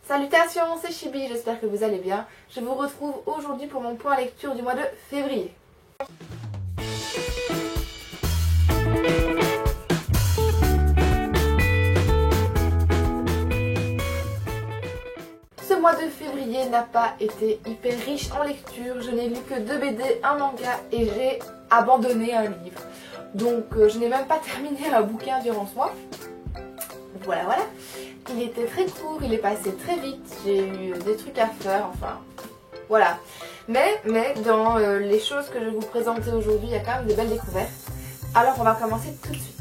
Salutations, c'est Chibi, j'espère que vous allez bien. Je vous retrouve aujourd'hui pour mon point lecture du mois de février. Ce mois de février n'a pas été hyper riche en lecture. Je n'ai lu que 2 BD, un manga et j'ai abandonné un livre. Donc je n'ai même pas terminé un bouquin durant ce mois. Voilà. Il était très court, il est passé très vite, j'ai eu des trucs à faire, enfin voilà. Mais dans les choses que je vais vous présenter aujourd'hui, il y a quand même des belles découvertes. Alors on va commencer tout de suite.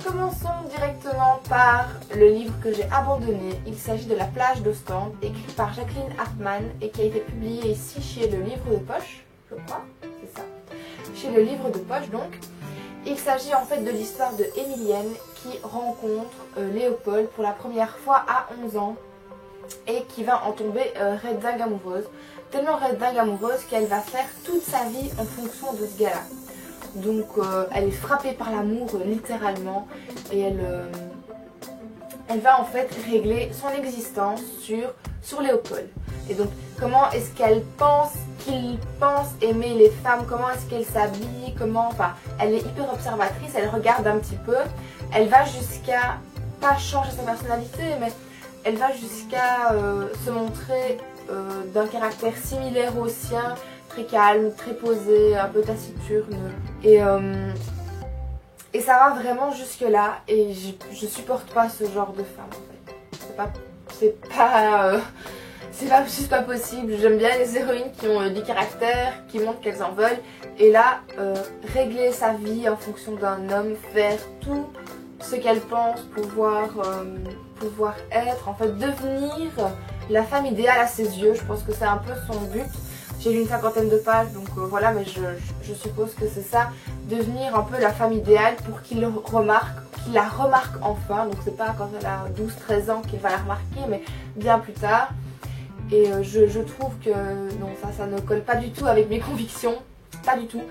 Commençons directement par le livre que j'ai abandonné. Il s'agit de La plage d'Ostende, écrit par Jacqueline Hartmann et qui a été publié ici chez Le Livre de Poche, je crois, c'est ça. Chez Le Livre de Poche donc. Il s'agit en fait de l'histoire de Emilienne qui rencontre Léopold pour la première fois à 11 ans et qui va en tomber red dingue amoureuse. Tellement red dingue amoureuse qu'elle va faire toute sa vie en fonction de ce gars-là. Donc elle est frappée par l'amour littéralement et elle va en fait régler son existence sur Léopold. Et donc comment est-ce qu'elle pense qu'il pense aimer les femmes, comment est-ce qu'elle s'habille, enfin elle est hyper observatrice, elle regarde un petit peu, elle va jusqu'à pas changer sa personnalité mais elle va jusqu'à se montrer d'un caractère similaire au sien, très calme, très posé, un peu taciturne et ça va vraiment jusque là et je supporte pas ce genre de femme en fait. C'est juste pas possible. J'aime bien les héroïnes qui ont du caractère, qui montrent qu'elles en veulent. Et là, régler sa vie en fonction d'un homme, faire tout ce qu'elle pense pouvoir être, en fait devenir la femme idéale à ses yeux. Je pense que c'est un peu son but. J'ai lu une 50aine de pages, donc voilà, mais je suppose que c'est ça. Devenir un peu la femme idéale pour qu'il la remarque enfin. Donc c'est pas quand elle a 12-13 ans qu'il va la remarquer, mais bien plus tard. Et je trouve que non, ça ne colle pas du tout avec mes convictions, pas du tout.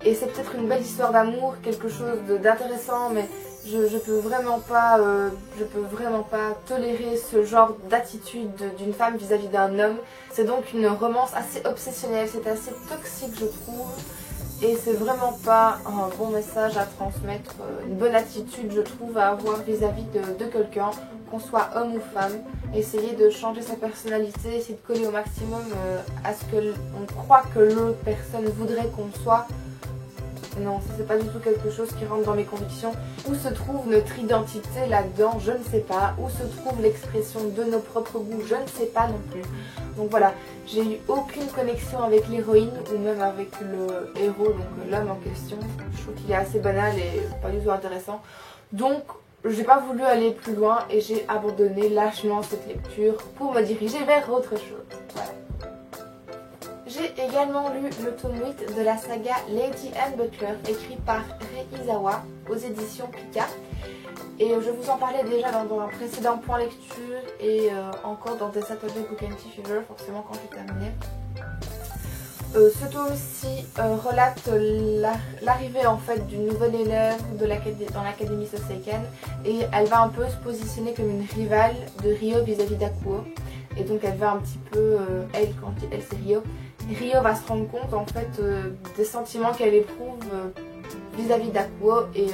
Et c'est peut-être une belle histoire d'amour, quelque chose d'intéressant, mais je peux vraiment pas tolérer ce genre d'attitude d'une femme vis-à-vis d'un homme. C'est donc une romance assez obsessionnelle, c'est assez toxique je trouve. Et c'est vraiment pas un bon message à transmettre, une bonne attitude je trouve à avoir vis-à-vis de quelqu'un, qu'on soit homme ou femme. Essayer de changer sa personnalité, essayer de coller au maximum à ce qu'on croit que l'autre personne voudrait qu'on soit. Non, ça c'est pas du tout quelque chose qui rentre dans mes convictions. Où se trouve notre identité là-dedans, je ne sais pas. Où se trouve l'expression de nos propres goûts, je ne sais pas non plus. Donc voilà, j'ai eu aucune connexion avec l'héroïne ou même avec le héros, donc l'homme en question. Je trouve qu'il est assez banal et pas du tout intéressant. Donc j'ai pas voulu aller plus loin et j'ai abandonné lâchement cette lecture pour me diriger vers autre chose. Voilà. J'ai également lu le tome 8 de la saga Lady Anne Butler, écrit par Rei Izawa aux éditions Pika. Et je vous en parlais déjà dans un précédent point lecture et encore dans des Saturday Book and Tea Fever, forcément quand j'ai terminé. Ce tome-ci relate l'arrivée en fait d'une nouvelle élève dans l'académie Soseiken et elle va un peu se positionner comme une rivale de Ryo vis-à-vis d'Akuo. Et donc elle va un petit peu, elle c'est Ryo, Ryo va se rendre compte en fait des sentiments qu'elle éprouve vis-à-vis d'Akuo et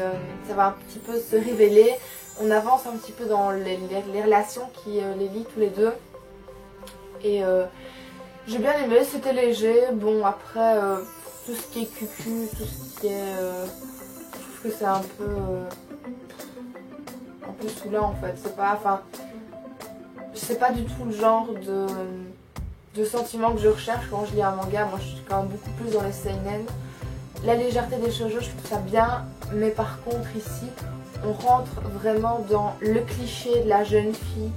ça va un petit peu se révéler. On avance un petit peu dans les relations qui les lient tous les deux. Et j'ai bien aimé, c'était léger. Bon après tout ce qui est cucu, tout ce qui est... je trouve que c'est un peu saoulant en fait. C'est pas du tout le genre de sentiments que je recherche quand je lis un manga. Moi je suis quand même beaucoup plus dans les seinen. La légèreté des shoujo, je trouve ça bien, mais par contre ici on rentre vraiment dans le cliché de la jeune fille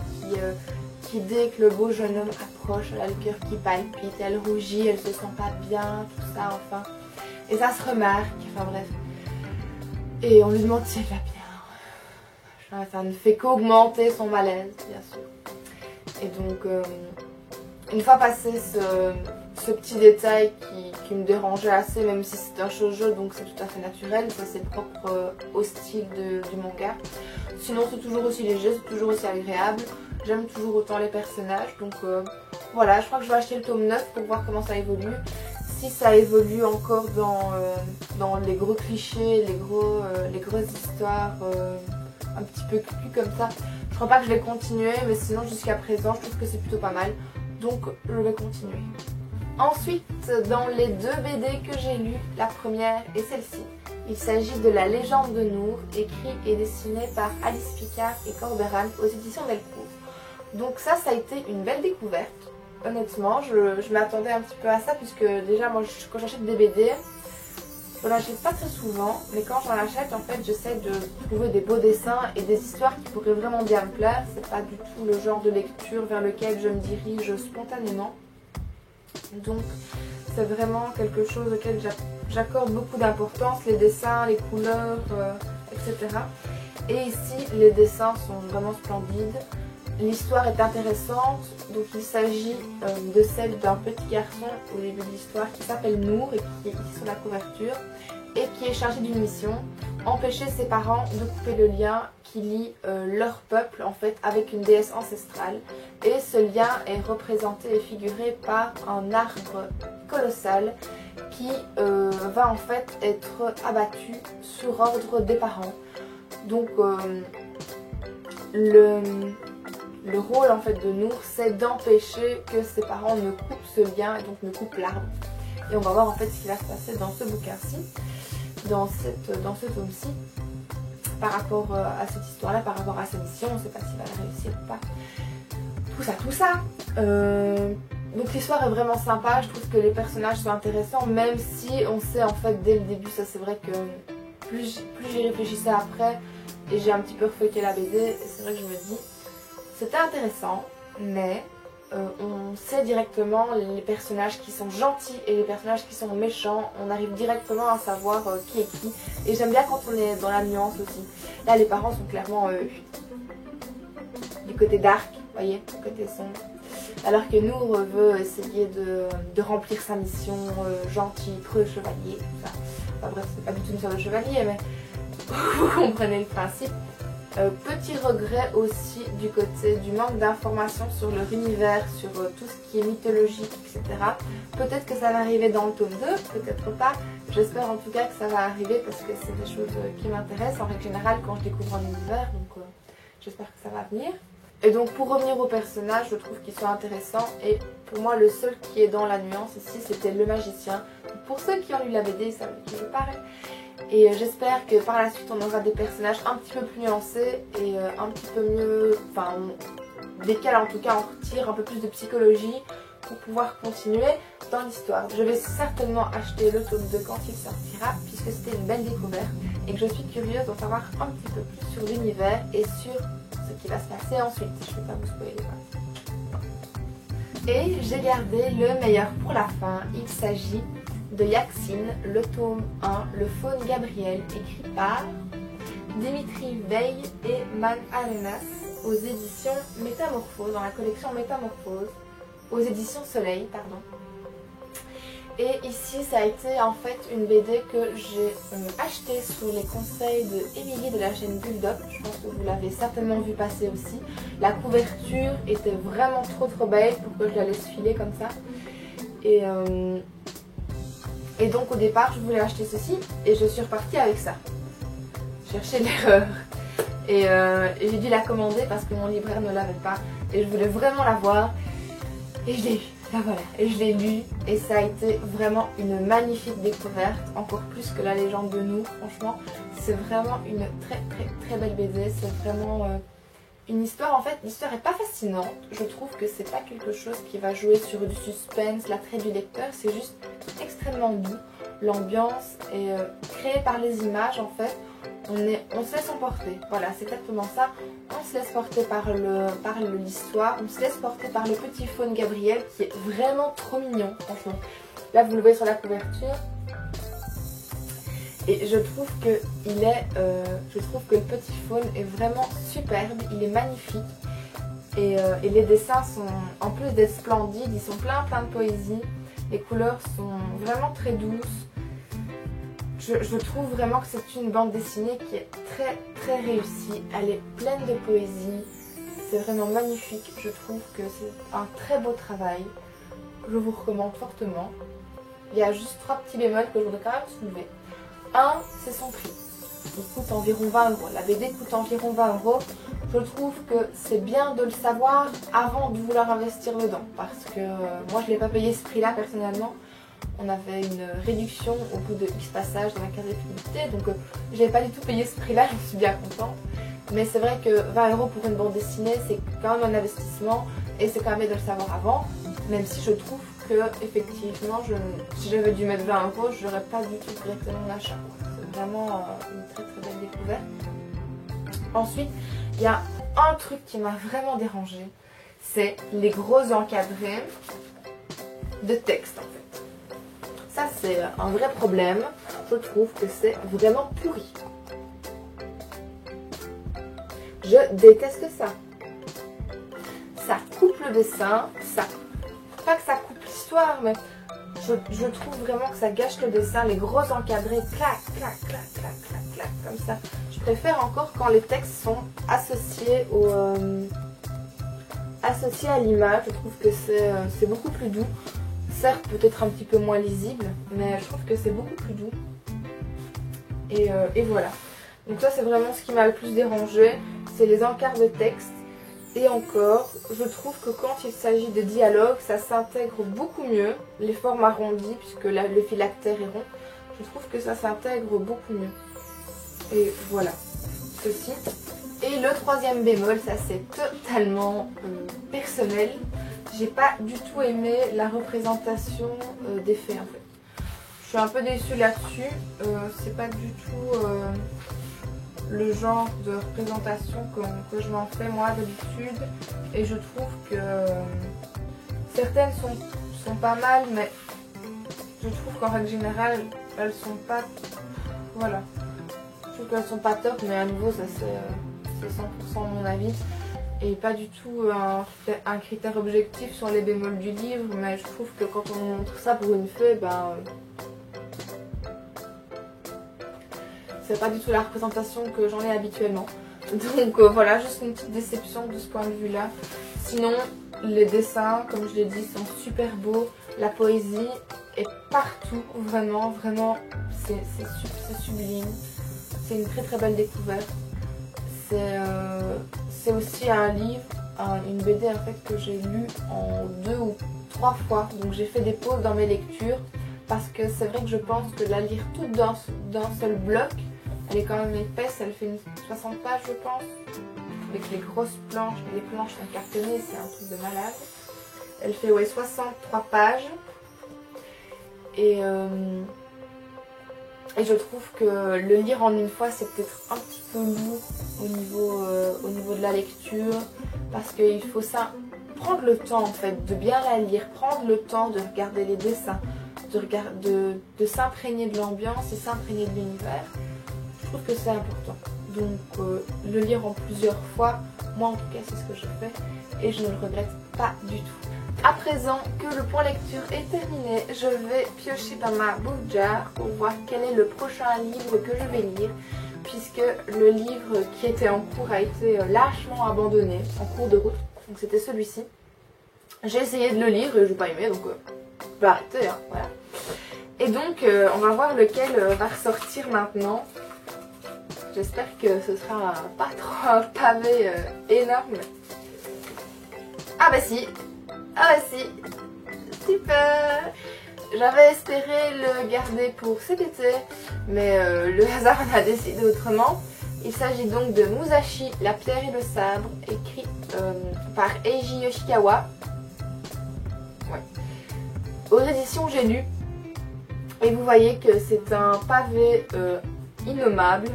qui dès que le beau jeune homme approche, elle a le cœur qui palpite, elle rougit, elle se sent pas bien, tout ça enfin. Et ça se remarque, enfin bref. Et on lui demande si elle va bien. Ça ne fait qu'augmenter son malaise, bien sûr. Et donc, une fois passé ce petit détail qui me dérangeait assez, même si c'est un shoujo donc c'est tout à fait naturel, ça c'est propre au style du manga. Sinon c'est toujours aussi léger, c'est toujours aussi agréable, j'aime toujours autant les personnages, donc voilà, je crois que je vais acheter le tome 9 pour voir comment ça évolue. Si ça évolue encore dans les gros clichés, les grosses histoires un petit peu cucu comme ça, je crois pas que je vais continuer, mais sinon jusqu'à présent je trouve que c'est plutôt pas mal, donc je vais continuer. Ensuite, dans les 2 BD que j'ai lues, la première et celle-ci, il s'agit de La Légende de Noor, écrit et dessiné par Alice Picard et Corberan aux éditions Delcourt. Donc ça a été une belle découverte. Honnêtement, je m'attendais un petit peu à ça, puisque déjà moi quand j'achète des BD, je n'achète pas très souvent, mais quand j'en achète, en fait, j'essaie de trouver des beaux dessins et des histoires qui pourraient vraiment bien me plaire. C'est pas du tout le genre de lecture vers lequel je me dirige spontanément. Donc c'est vraiment quelque chose auquel j'accorde beaucoup d'importance, les dessins, les couleurs, etc. Et ici les dessins sont vraiment splendides, l'histoire est intéressante, donc il s'agit de celle d'un petit garçon au début de l'histoire qui s'appelle Noor et qui est ici sur la couverture et qui est chargé d'une mission, empêcher ses parents de couper le lien qui lie leur peuple en fait avec une déesse ancestrale. Et ce lien est représenté et figuré par un arbre colossal qui va en fait être abattu sur ordre des parents. Donc le rôle en fait de Noor, c'est d'empêcher que ses parents ne coupent ce lien et donc ne coupent l'arbre. Et on va voir en fait ce qui va se passer dans ce bouquin-ci, dans ce tome-ci, par rapport à cette histoire-là, par rapport à sa mission. On ne sait pas s'il va la réussir ou pas. Tout ça. Donc l'histoire est vraiment sympa, je trouve que les personnages sont intéressants, même si on sait en fait dès le début, ça c'est vrai que plus j'y réfléchissais après, et j'ai un petit peu refeuilleté la BD, c'est vrai que je me dis, c'était intéressant, mais on sait directement les personnages qui sont gentils et les personnages qui sont méchants, on arrive directement à savoir qui est qui, et j'aime bien quand on est dans la nuance aussi. Là les parents sont clairement du côté dark, vous voyez, du côté sombre. Alors que Noor veut essayer de remplir sa mission gentille, preux chevalier, tout ça. Enfin bref, c'est pas du tout une histoire de chevalier, mais vous comprenez le principe. Petit regret aussi du côté du manque d'informations sur leur univers, sur tout ce qui est mythologique, etc. Peut-être que ça va arriver dans le tome 2, peut-être pas. J'espère en tout cas que ça va arriver parce que c'est des choses qui m'intéressent en règle générale quand je découvre un univers, donc j'espère que ça va venir. Et donc pour revenir aux personnages, je trouve qu'ils sont intéressants et pour moi le seul qui est dans la nuance ici c'était le magicien. Pour ceux qui ont lu la BD, ils savent de qui je parle. Et j'espère que par la suite on aura des personnages un petit peu plus nuancés et un petit peu mieux, enfin desquels en tout cas on retire un peu plus de psychologie pour pouvoir continuer dans l'histoire. Je vais certainement acheter le tome 2 quand il sortira puisque c'était une belle découverte et que je suis curieuse d'en savoir un petit peu plus sur l'univers et sur ce qui va se passer ensuite. Je ne vais pas vous spoiler. Et j'ai gardé le meilleur pour la fin. Il s'agit de Yaxine, le tome 1, Le Faune Gabriel, écrit par Dimitri Veil et Man Arenas aux éditions Métamorphose, dans la collection Métamorphose, aux éditions Soleil, pardon. Et ici, ça a été en fait une BD que j'ai achetée sous les conseils de Émilie de la chaîne Bulldog. Je pense que vous l'avez certainement vu passer aussi. La couverture était vraiment trop belle pour que je la laisse filer comme ça. Et donc au départ, je voulais acheter ceci et je suis repartie avec ça. Chercher l'erreur. Et j'ai dû la commander parce que mon libraire ne l'avait pas. Et je voulais vraiment l'avoir. Et je l'ai eu. Là voilà, et je l'ai lu et ça a été vraiment une magnifique découverte, encore plus que La Légende de Noor, franchement. C'est vraiment une très belle BD, c'est vraiment une histoire, en fait, l'histoire est pas fascinante. Je trouve que c'est pas quelque chose qui va jouer sur du suspense, l'attrait du lecteur, c'est juste extrêmement doux. L'ambiance est créée par les images en fait. On se laisse emporter, voilà, c'est exactement ça. On se laisse porter par l'histoire, on se laisse porter par le petit faune Gabriel qui est vraiment trop mignon, franchement. Là, vous le voyez sur la couverture. Et je trouve que le petit faune est vraiment superbe, il est magnifique. Et les dessins sont, en plus d'être splendides, ils sont plein de poésie. Les couleurs sont vraiment très douces. Je trouve vraiment que c'est une bande dessinée qui est très très réussie. Elle est pleine de poésie. C'est vraiment magnifique. Je trouve que c'est un très beau travail. Je vous recommande fortement. Il y a juste 3 petits bémols que je voudrais quand même soulever. Un, c'est son prix. Il coûte environ 20 euros. La BD coûte environ 20 euros. Je trouve que c'est bien de le savoir avant de vouloir investir dedans. Parce que moi, je ne l'ai pas payé ce prix-là personnellement. On avait une réduction au bout de X passages dans la case de fidélité. Donc, je n'avais pas du tout payé ce prix-là. Je suis bien contente. Mais c'est vrai que 20 euros pour une bande dessinée, c'est quand même un investissement. Et c'est quand même bien de le savoir avant. Même si je trouve que, effectivement, si j'avais dû mettre 20 euros, je n'aurais pas du tout regretté mon achat. C'est vraiment une très très belle découverte. Ensuite, il y a un truc qui m'a vraiment dérangée, c'est les gros encadrés de texte en fait. Ça c'est un vrai problème, je trouve que c'est vraiment pourri. Je déteste ça. Ça coupe le dessin, pas que ça coupe l'histoire, mais je trouve vraiment que ça gâche le dessin, les gros encadrés, clac, clac, clac, clac, clac, clac, comme ça. Je préfère encore quand les textes sont associés à l'image. Je trouve que c'est beaucoup plus doux. Certes, peut-être un petit peu moins lisible, mais je trouve que c'est beaucoup plus doux. Et voilà. Donc ça, c'est vraiment ce qui m'a le plus dérangé, c'est les encarts de texte. Et encore, je trouve que quand il s'agit de dialogue, ça s'intègre beaucoup mieux. Les formes arrondies, puisque le phylactère est rond, je trouve que ça s'intègre beaucoup mieux. Et voilà, ceci. Et le troisième bémol, ça c'est totalement personnel. J'ai pas du tout aimé la représentation des faits en fait. Je suis un peu déçue là-dessus. C'est pas du tout le genre de représentation que je m'en fais moi d'habitude. Et je trouve que certaines sont pas mal, mais je trouve qu'en règle générale, elles sont pas... Voilà. Je trouve qu'elles sont pas top, mais à nouveau, ça c'est 100% mon avis. Et pas du tout un critère objectif sur les bémols du livre, mais je trouve que quand on montre ça pour une fée, ben... c'est pas du tout la représentation que j'en ai habituellement. Donc voilà, juste une petite déception de ce point de vue là. Sinon, les dessins, comme je l'ai dit, sont super beaux. La poésie est partout, vraiment, vraiment, c'est sublime. C'est une très très belle découverte. C'est aussi un livre, une BD en fait que j'ai lu en 2 ou 3 fois. Donc j'ai fait des pauses dans mes lectures parce que c'est vrai que je pense que la lire toute d'un seul bloc, elle est quand même épaisse, elle fait une 60 pages je pense, avec les grosses planches, les planches sont cartonnées, c'est un truc de malade. Elle fait ouais 63 pages et je trouve que le lire en une fois c'est peut-être un petit peu lourd au niveau de la lecture, parce qu'il faut ça, prendre le temps en fait de bien la lire, prendre le temps de regarder les dessins, de s'imprégner de l'ambiance et s'imprégner de l'univers. Je trouve que c'est important. Donc le lire en plusieurs fois, moi en tout cas c'est ce que je fais et je ne le regrette pas du tout. À présent que le point lecture est terminé, je vais piocher dans ma book jar pour voir quel est le prochain livre que je vais lire, puisque le livre qui était en cours a été lâchement abandonné en cours de route, donc c'était celui-ci. J'ai essayé de le lire et je n'ai pas aimé, donc je vais arrêter, hein, voilà. Et donc on va voir lequel va ressortir maintenant. J'espère que ce sera pas trop un pavé énorme. Ah bah si. Ah bah si. Super. J'avais espéré le garder pour cet été, mais le hasard en a décidé autrement. Il s'agit donc de Musashi, la pierre et le sabre, écrit par Eiji Yoshikawa. Ouais. Aux éditions J'ai lu. Et vous voyez que c'est un pavé innommable.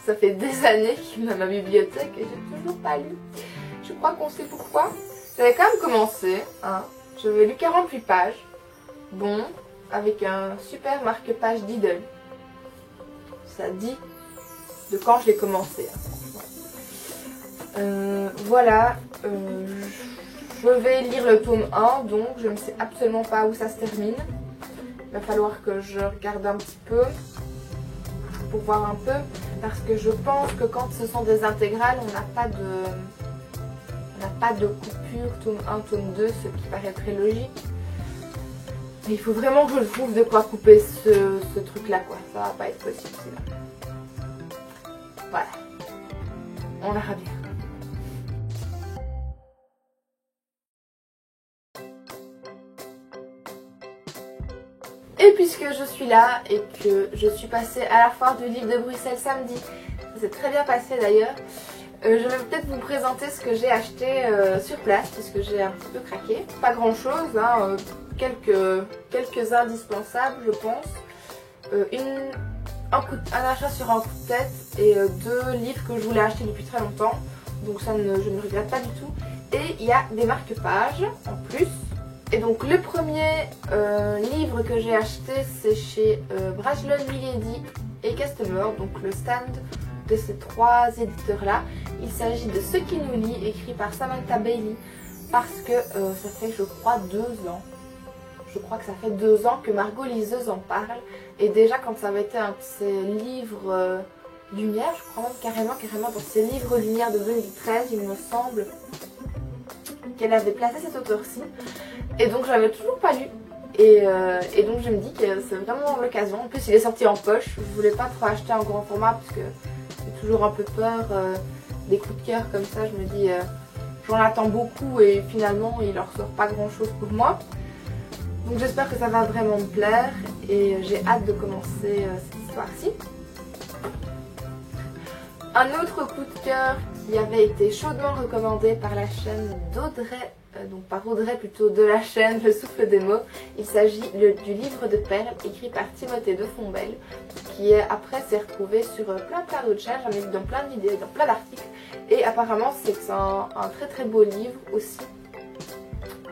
Ça fait des années qu'il est dans ma bibliothèque et j'ai toujours pas lu. Je crois qu'on sait pourquoi. J'avais quand même commencé. Hein. J'avais lu 48 pages. Bon, avec un super marque-page Diddle. Ça dit de quand je l'ai commencé. Hein, voilà. je vais lire le tome 1, donc je ne sais absolument pas où ça se termine. Il va falloir que je regarde un petit peu pour voir un peu, parce que je pense que quand ce sont des intégrales, on n'a pas de coupure tome 1, tome 2, ce qui paraît très logique. Mais il faut vraiment que je trouve de quoi couper ce truc-là, quoi. Ça va pas être possible, celui-là. Voilà. On verra bien. Et puisque je suis là et que je suis passée à la foire du livre de Bruxelles samedi, ça s'est très bien passé d'ailleurs, je vais peut-être vous présenter ce que j'ai acheté sur place puisque j'ai un petit peu craqué. Pas grand chose, hein, quelques indispensables je pense, un achat sur un coup de tête et 2 livres que je voulais acheter depuis très longtemps, donc ça je ne regrette pas du tout. Et il y a des marque-pages en plus. Et donc le premier livre que j'ai acheté, c'est chez Brajlon Milady et Customer, donc le stand de ces 3 éditeurs là. Il s'agit de Ce qui nous lie, écrit par Samantha Bailey, parce que ça fait je crois 2 ans. Je crois que ça fait 2 ans que Margot Liseuse en parle. Et déjà quand ça avait été un de ses livres Lumière, je crois même carrément dans ses livres Lumière de 2013, il me semble qu'elle avait placé cet auteur-ci. Et donc je l'avais toujours pas lu. Et donc je me dis que c'est vraiment l'occasion. En plus il est sorti en poche. Je voulais pas trop acheter en grand format parce que j'ai toujours un peu peur des coups de cœur comme ça. Je me dis j'en attends beaucoup et finalement il en ressort pas grand chose pour moi. Donc j'espère que ça va vraiment me plaire et j'ai hâte de commencer cette histoire-ci. Un autre coup de cœur qui avait été chaudement recommandé par la chaîne d'Audrey, donc par Audrey plutôt, de la chaîne Le Souffle des mots. Il s'agit du livre de perles écrit par Timothée de Fombelle, qui après s'est retrouvé sur plein d'autres chaînes, j'en ai vu dans plein de vidéos, dans plein d'articles, et apparemment c'est un très beau livre aussi.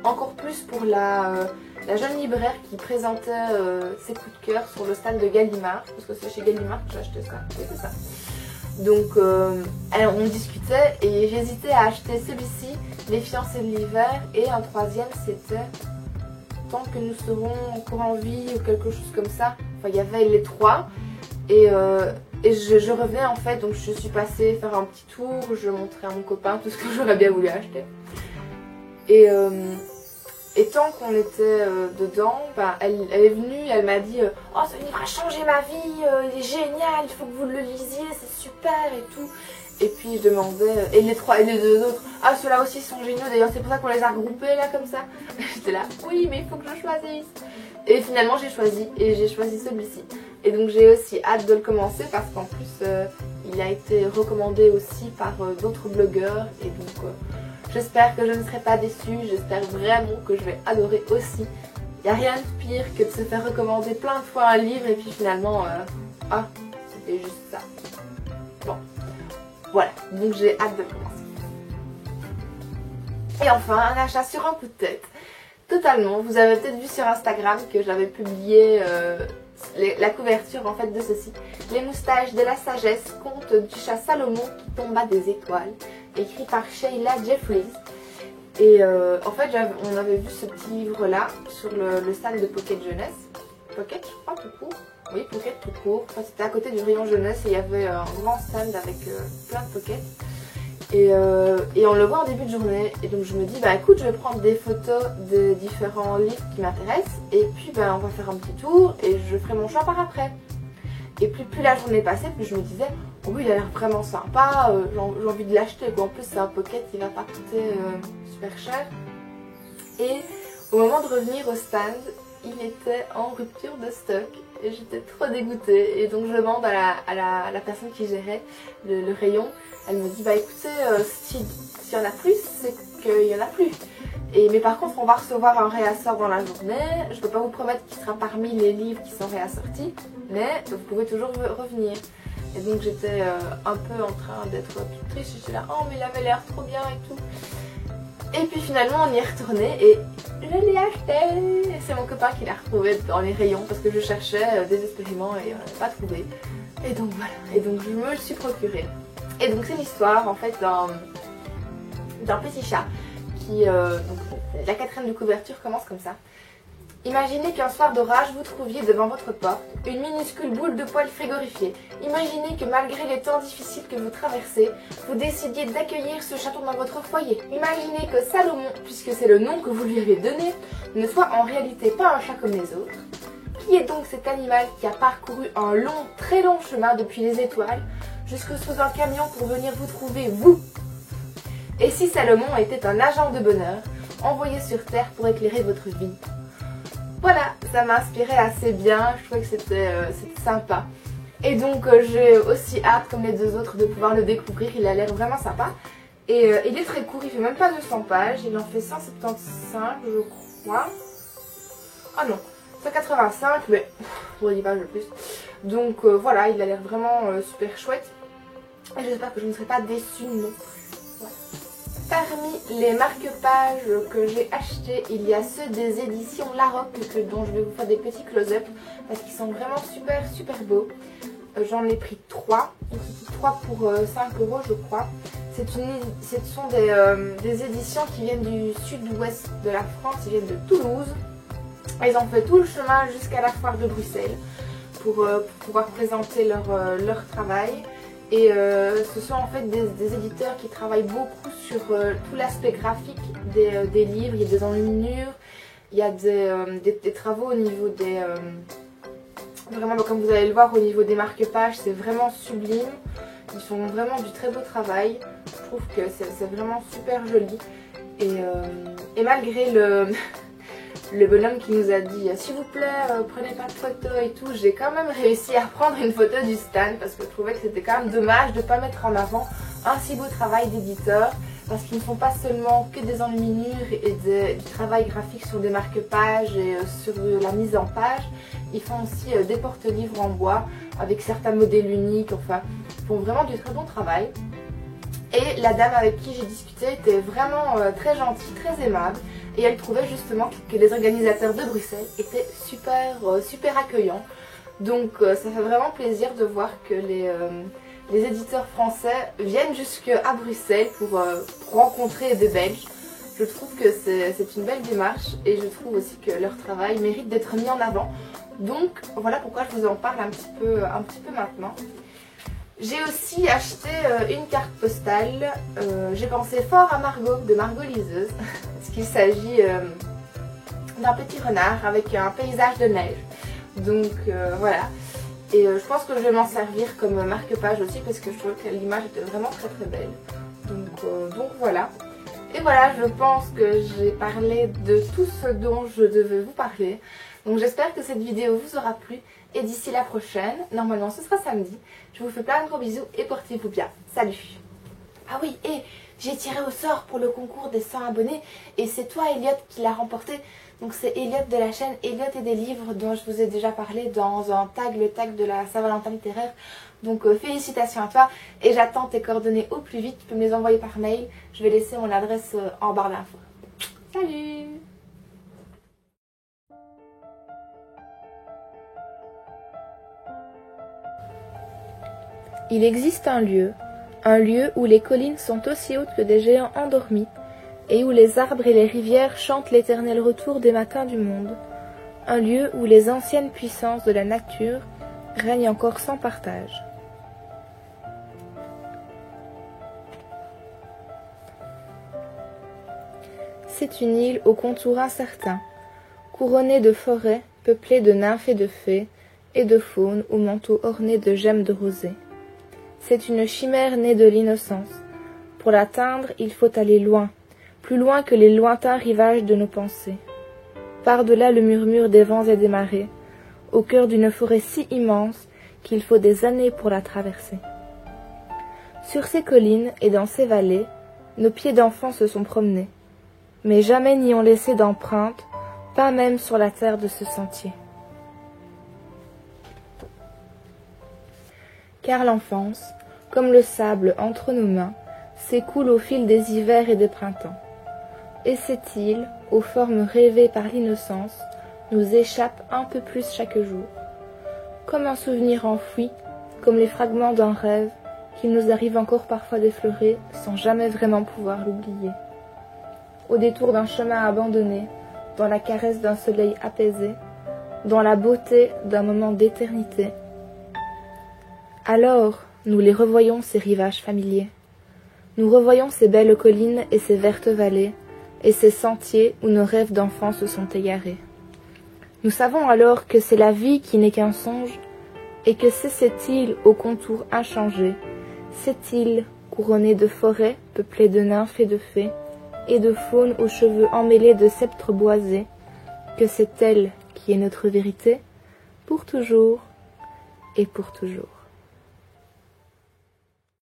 Encore plus pour la jeune libraire qui présentait ses coups de cœur sur le stand de Gallimard, parce que c'est chez Gallimard que j'ai acheté ça, oui c'est ça. Donc on discutait et j'hésitais à acheter celui-ci, Les fiancés de l'hiver, et un troisième c'était Tant que nous serons encore en vie ou quelque chose comme ça. Enfin il y avait les 3 et je revenais en fait, donc je suis passée faire un petit tour, je montrais à mon copain tout ce que j'aurais bien voulu acheter. Et tant qu'on était dedans, bah, elle est venue, elle m'a dit oh ce livre a changé ma vie, il est génial, il faut que vous le lisiez, c'est super et tout. Et puis je demandais, et les 2 autres, ah ceux-là aussi sont géniaux, d'ailleurs c'est pour ça qu'on les a regroupés là comme ça. J'étais là, oui mais il faut que je choisisse. Et finalement j'ai choisi celui-ci. Et donc j'ai aussi hâte de le commencer parce qu'en plus il a été recommandé aussi par d'autres blogueurs et donc... j'espère que je ne serai pas déçue, j'espère vraiment que je vais adorer aussi. Il n'y a rien de pire que de se faire recommander plein de fois un livre et puis finalement, ah, c'était juste ça. Bon, voilà, donc j'ai hâte de commencer. Et enfin, un achat sur un coup de tête, totalement. Vous avez peut-être vu sur Instagram que j'avais publié la couverture en fait de ceci. Les moustaches de la sagesse, conte du chat Salomon qui tomba des étoiles, écrit par Sheila Jeffries. Et en fait on avait vu ce petit livre là sur le stand de Pocket Jeunesse. Pocket je crois tout court. Oui Pocket tout court. Enfin, c'était à côté du rayon jeunesse et il y avait un grand stand avec plein de Pocket. Et on le voit en début de journée. Et donc je me dis bah écoute je vais prendre des photos de différents livres qui m'intéressent. Et puis bah, on va faire un petit tour et je ferai mon choix par après. Et plus la journée passait, plus je me disais oh oui il a l'air vraiment sympa, j'ai envie de l'acheter. En plus c'est un Pocket, il va pas coûter super cher. Et au moment de revenir au stand, il était en rupture de stock et j'étais trop dégoûtée. Et donc je demande à la personne qui gérait le rayon, elle me dit bah écoutez s'il y en a plus c'est qu'il y en a plus. Mais par contre on va recevoir un réassort dans la journée, je peux pas vous promettre qu'il sera parmi les livres qui sont réassortis, mais vous pouvez toujours revenir. Et donc j'étais un peu en train d'être toute triste, j'étais là oh mais il avait l'air trop bien et tout. Et puis finalement on y est retourné et je l'ai acheté. C'est mon copain qui l'a retrouvé dans les rayons parce que je cherchais désespérément et on l'avait pas trouvé. Et donc voilà, et donc je me le suis procuré. Et donc c'est l'histoire en fait d'un petit chat donc, la quatrième de couverture commence comme ça. Imaginez qu'un soir d'orage, vous trouviez devant votre porte une minuscule boule de poils frigorifiée. Imaginez que malgré les temps difficiles que vous traversez, vous décidiez d'accueillir ce chaton dans votre foyer. Imaginez que Salomon, puisque c'est le nom que vous lui avez donné, ne soit en réalité pas un chat comme les autres. Qui est donc cet animal qui a parcouru un long, très long chemin depuis les étoiles, jusque sous un camion pour venir vous trouver, vous? Et si Salomon était un agent de bonheur, envoyé sur Terre pour éclairer votre vie? Voilà, ça m'a inspiré assez bien, je trouvais que c'était sympa. Et donc j'ai aussi hâte, comme les deux autres, de pouvoir le découvrir, il a l'air vraiment sympa. Et il est très court, il fait même pas 200 pages, il en fait 175 je crois. Ah non, 185, mais pour 10 pages de plus. Donc voilà, il a l'air vraiment super chouette. Et j'espère que je ne serai pas déçue non. Voilà. Parmi les marque-pages que j'ai achetés, il y a ceux des éditions Larocque dont je vais vous faire des petits close-up parce qu'ils sont vraiment super beaux. J'en ai pris 3, donc 3 pour 5 € je crois. Ce sont des éditions qui viennent du sud-ouest de la France, ils viennent de Toulouse. Ils ont fait tout le chemin jusqu'à la foire de Bruxelles pour pouvoir présenter leur travail. Et ce sont en fait des éditeurs qui travaillent beaucoup sur tout l'aspect graphique des livres. Il y a des enluminures, il y a des travaux au niveau des... vraiment, comme vous allez le voir, au niveau des marque-pages, c'est vraiment sublime. Ils font vraiment du très beau travail. Je trouve que c'est vraiment super joli. Et malgré le bonhomme qui nous a dit s'il vous plaît prenez pas de photos et tout, j'ai quand même réussi à prendre une photo du stand parce que je trouvais que c'était quand même dommage de ne pas mettre en avant un si beau travail d'éditeur, parce qu'ils ne font pas seulement que des enluminures et du travail graphique sur des marque-pages et sur la mise en page, ils font aussi des porte-livres en bois avec certains modèles uniques, enfin ils font vraiment du très bon travail. Et la dame avec qui j'ai discuté était vraiment très gentille, très aimable. Et elle trouvait justement que les organisateurs de Bruxelles étaient super accueillants. Donc ça fait vraiment plaisir de voir que les éditeurs français viennent jusqu'à Bruxelles pour rencontrer des Belges. Je trouve que c'est une belle démarche et je trouve aussi que leur travail mérite d'être mis en avant. Donc voilà pourquoi je vous en parle un petit peu maintenant. J'ai aussi acheté une carte postale. J'ai pensé fort à Margot, de Margot Liseuse, parce qu'il s'agit d'un petit renard avec un paysage de neige. Donc voilà. Et je pense que je vais m'en servir comme marque-page aussi, parce que je trouve que l'image était vraiment très belle. Donc voilà. Et voilà, je pense que j'ai parlé de tout ce dont je devais vous parler. Donc j'espère que cette vidéo vous aura plu. Et d'ici la prochaine, normalement ce sera samedi, je vous fais plein de gros bisous et portez-vous bien. Salut! Ah oui, et j'ai tiré au sort pour le concours des 100 abonnés et c'est toi Elliot qui l'a remporté. Donc c'est Elliot de la chaîne Elliot et des livres dont je vous ai déjà parlé dans un tag, le tag de la Saint-Valentin littéraire. Donc félicitations à toi et j'attends tes coordonnées au plus vite. Tu peux me les envoyer par mail. Je vais laisser mon adresse en barre d'infos. Salut! Il existe un lieu où les collines sont aussi hautes que des géants endormis, et où les arbres et les rivières chantent l'éternel retour des matins du monde, un lieu où les anciennes puissances de la nature règnent encore sans partage. C'est une île au contour incertain, couronnée de forêts peuplée de nymphes et de fées, et de faunes au manteau orné de gemmes de rosée. C'est une chimère née de l'innocence. Pour l'atteindre, il faut aller loin, plus loin que les lointains rivages de nos pensées. Par-delà le murmure des vents et des marées, au cœur d'une forêt si immense qu'il faut des années pour la traverser. Sur ces collines et dans ces vallées, nos pieds d'enfants se sont promenés, mais jamais n'y ont laissé d'empreinte, pas même sur la terre de ce sentier. Car l'enfance, comme le sable entre nos mains, s'écoule au fil des hivers et des printemps. Et cette île, aux formes rêvées par l'innocence, nous échappe un peu plus chaque jour. Comme un souvenir enfoui, comme les fragments d'un rêve, qu'il nous arrive encore parfois d'effleurer sans jamais vraiment pouvoir l'oublier. au détour d'un chemin abandonné, dans la caresse d'un soleil apaisé, dans la beauté d'un moment d'éternité. Alors, nous les revoyons ces rivages familiers. Nous revoyons ces belles collines et ces vertes vallées, et ces sentiers où nos rêves d'enfants se sont égarés. Nous savons alors que c'est la vie qui n'est qu'un songe, et que c'est cette île aux contours inchangés, cette île couronnée de forêts peuplée de nymphes et de fées, et de faune aux cheveux emmêlés de sceptres boisés, que c'est elle qui est notre vérité, pour toujours et pour toujours.